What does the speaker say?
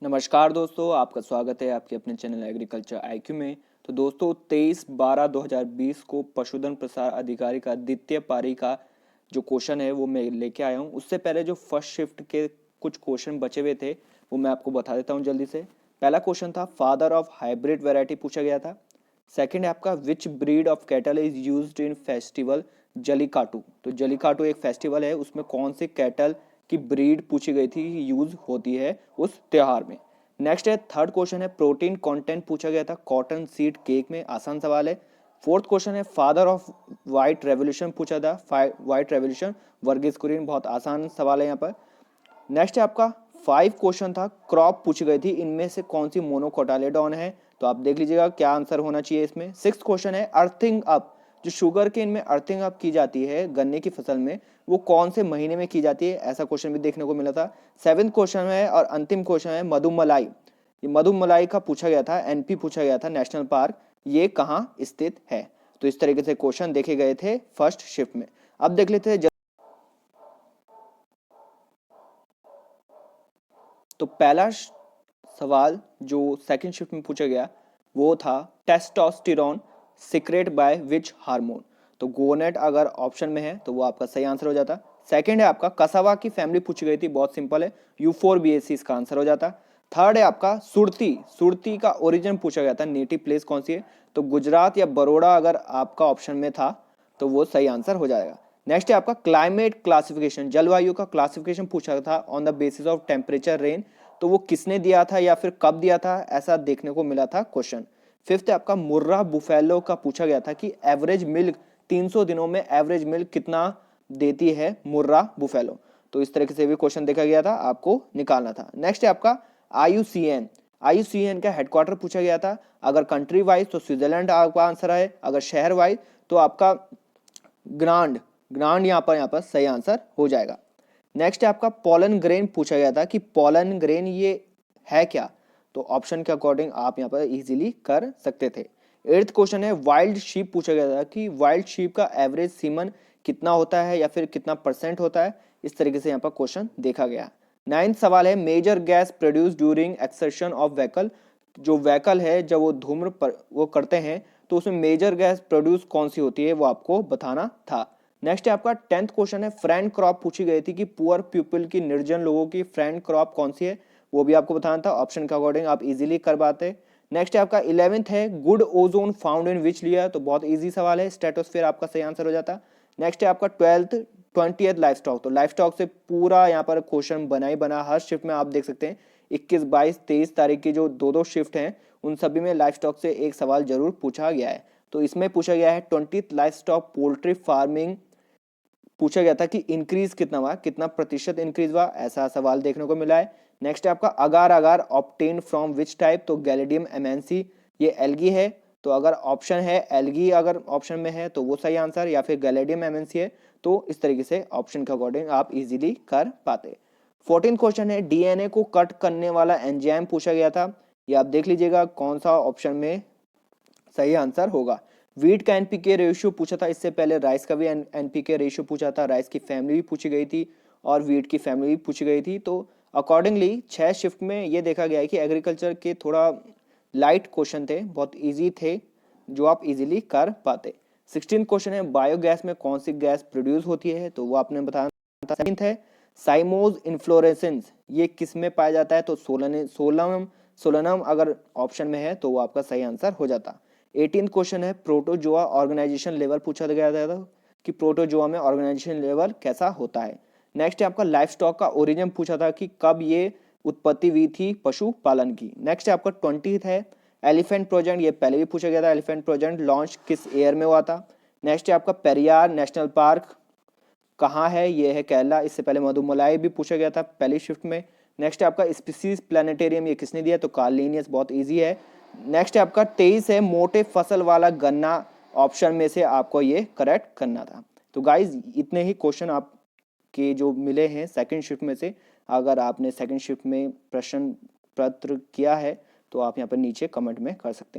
नमस्कार दोस्तों, आपका स्वागत है आपके अपने चैनल एग्रीकल्चर आईक्यू में। तो दोस्तों 23/12/2020 को पशुधन प्रसार अधिकारी का द्वितीय पारी का जो क्वेश्चन है वो मैं लेके आया हूँ। उससे पहले जो फर्स्ट शिफ्ट के कुछ क्वेश्चन बचे हुए थे वो मैं आपको बता देता हूँ जल्दी से। पहला क्वेश्चन था फादर ऑफ हाइब्रिड वैरायटी पूछा गया था। सेकंड है आपका which breed of cattle is used in festival Jallikattu. तो जलीकाटू एक फेस्टिवल है, उसमें कौन से कैटल की ब्रीड पूछी गई थी, यूज होती है उस त्योहार में। नेक्स्ट है थर्ड क्वेश्चन है प्रोटीन कंटेंट पूछा गया था कॉटन सीड केक में, आसान सवाल है। फोर्थ क्वेश्चन है फादर ऑफ व्हाइट रेवोल्यूशन पूछा था, व्हाइट रेवोल्यूशन वर्गीज कुरियन, बहुत आसान सवाल है यहाँ पर। नेक्स्ट है आपका 5 क्वेश्चन था क्रॉप पूछी गई थी, इनमें से कौन सी मोनोकोटालेडॉन है, तो आप देख लीजिएगा क्या आंसर होना चाहिए इसमें। 6 क्वेश्चन है अर्थिंग अप, जो शुगर केन में अर्थिंग अप की जाती है गन्ने की फसल में, वो कौन से महीने में की जाती है, ऐसा क्वेश्चन भी देखने को मिला था। 7 क्वेश्चन है और अंतिम क्वेश्चन है मधुमलाई। ये मधुमलाई का पूछा गया था, एनपी पूछा गया था नेशनल पार्क, ये कहाँ स्थित है। तो इस तरीके से क्वेश्चन देखे गए थे फर्स्ट शिफ्ट में। अब देख लेते हैं। तो पहला सवाल जो सेकंड शिफ्ट में पूछा गया वो था testosterone secret by which hormone. तो गोनेट अगर ऑप्शन में है तो वो आपका सही आंसर हो जाता। सेकंड है आपका कसावा की फैमिली पूछी गई थी, बहुत सिंपल है, यूफोरबिएसी इसका आंसर हो जाता। थर्ड है आपका सुरती, सुरती का ओरिजिन पूछा गया था, नेटिव प्लेस कौन सी है, तो गुजरात या बड़ौदा अगर आपका ऑप्शन में था तो वो सही आंसर हो जाएगा। नेक्स्ट है आपका क्लाइमेट क्लासिफिकेशन, जलवायु का क्लासिफिकेशन पूछा था on the basis of temperature rain, तो वो किसने दिया था या फिर कब दिया था, ऐसा देखने को मिला था क्वेश्चन। फिफ्थ है आपका मुर्रा बुफेलो का पूछा गया था कि एवरेज मिल्क 300 दिनों में एवरेज मिल्क कितना देती है मुर्रा बुफेलो। तो इस तरीके से भी क्वेश्चन देखा गया था, आपको निकालना था। नेक्स्ट है आपका आईयूसीएन, आईयूसीएन का हेडक्वार्टर पूछा गया था। अगर कंट्री वाइज तो स्विट्जरलैंड आपका आंसर है, अगर शहर वाइज तो आपका ग्रांड, ग्रांड यहाँ पर सही आंसर हो जाएगा। नेक्स्ट है आपका पोलन ग्रेन पूछा गया था कि पोलन ग्रेन ये है क्या, तो ऑप्शन के अकॉर्डिंग आप यहाँ पर इजीली कर सकते थे। एट्थ क्वेश्चन है वाइल्ड शीप पूछा गया था कि वाइल्ड शीप का एवरेज सीमन कितना होता है या फिर कितना परसेंट होता है, इस तरीके से यहाँ पर क्वेश्चन देखा गया। नाइन्थ सवाल है major gas produce during exertion of vehicle, जो व्हीकल है जब वो धूम्र वो करते हैं तो उसमें मेजर गैस प्रोड्यूस कौन सी होती है वो आपको बताना था। नेक्स्ट है आपका 10th क्वेश्चन है फ्रेंड क्रॉप पूछी गई थी कि पुअर पीपल की, निर्जन लोगों की फ्रेंड क्रॉप कौन सी है, वो भी आपको बताना था, ऑप्शन के अकॉर्डिंग आप इजीली कर पाते। नेक्स्ट है आपका 11th है गुड ओजोन फाउंड इन विच लियर, तो बहुत इजी सवाल है, स्ट्रेटोस्फीयर आपका सही आंसर हो जाता। नेक्स्ट है आपका 20th लाइफ स्टॉक, तो लाइफ स्टॉक से पूरा यहाँ पर क्वेश्चन बना ही बना, हर शिफ्ट में आप देख सकते हैं 21, 22, 23 तारीख की जो दो शिफ्ट हैं उन सभी में लाइफ स्टॉक से एक सवाल जरूर पूछा गया है। तो इसमें पूछा गया है 20th life stock poultry farming पूछा गया था कि इंक्रीज कितना हुआ, कितना प्रतिशत इंक्रीज हुआ, ऐसा सवाल देखने को मिला है। नेक्स्ट है आपका अगार अगार ऑब्टेन फ्रॉम विच टाइप, तो गैलिडियम एमेंसी, ये एल्गी है, तो अगर ऑप्शन है एल्गी अगर ऑप्शन में है तो वो सही आंसर, या फिर गैलिडियम एमेंसी है, तो इस तरीके से ऑप्शन के अकॉर्डिंग आप इजीली कर पाते। 14 क्वेश्चन है डीएनए को कट करने वाला एंजाइम पूछा गया था, ये आप देख लीजिएगा कौन सा ऑप्शन में सही आंसर होगा। वीट का एनपीके रेशियो पूछा था, इससे पहले राइस का भी एनपीके रेशियो पूछा था, राइस की फैमिली भी पूछी गई थी और वीट की फैमिली भी पूछी गई थी। तो अकॉर्डिंगली 6 शिफ्ट में ये देखा गया है कि एग्रीकल्चर के थोड़ा लाइट क्वेश्चन थे, बहुत इजी थे, जो आप इजीली कर पाते। 16 क्वेश्चन है बायोगैस में कौन सी गैस प्रोड्यूस होती है, तो वो आपने बताया था। 17 है साइमोज इन्फ्लोरेसेंस, ये किस में पाया जाता है, तो सोलनम, सोलनम अगर ऑप्शन में है तो वो आपका सही आंसर हो जाता। 18 क्वेश्चन है प्रोटोजोआ ऑर्गेनाइजेशन लेवल पूछा गया था कि प्रोटोजोआ में ऑर्गेनाइजेशन लेवल कैसा होता है। नेक्स्ट है आपका लाइफ स्टॉक का ओरिजिन पूछा था कि कब ये उत्पत्ति हुई थी पशुपालन की। नेक्स्ट है आपका 20th है एलिफेंट प्रोजेक्ट, ये पहले भी पूछा गया था, एलिफेंट प्रोजेक्ट लॉन्च किस ईयर में हुआ था। नेक्स्ट है आपका पेरियार नेशनल पार्क कहाँ है, ये है केरला, इससे पहले मधुमलाई भी पूछा गया था पहली शिफ्ट में। नेक्स्ट है आपका स्पीसीज प्लानिटेरियम, ये किसने दिया, तो कार्ल लिनियस, बहुत इजी है। नेक्स्ट है आपका 23 है मोटे फसल वाला गन्ना, ऑप्शन में से आपको ये करेक्ट करना था। तो गाइज इतने ही क्वेश्चन आपके जो मिले हैं सेकंड शिफ्ट में से, अगर आपने सेकंड शिफ्ट में प्रश्न पत्र किया है तो आप यहाँ पर नीचे कमेंट में कर सकते हैं।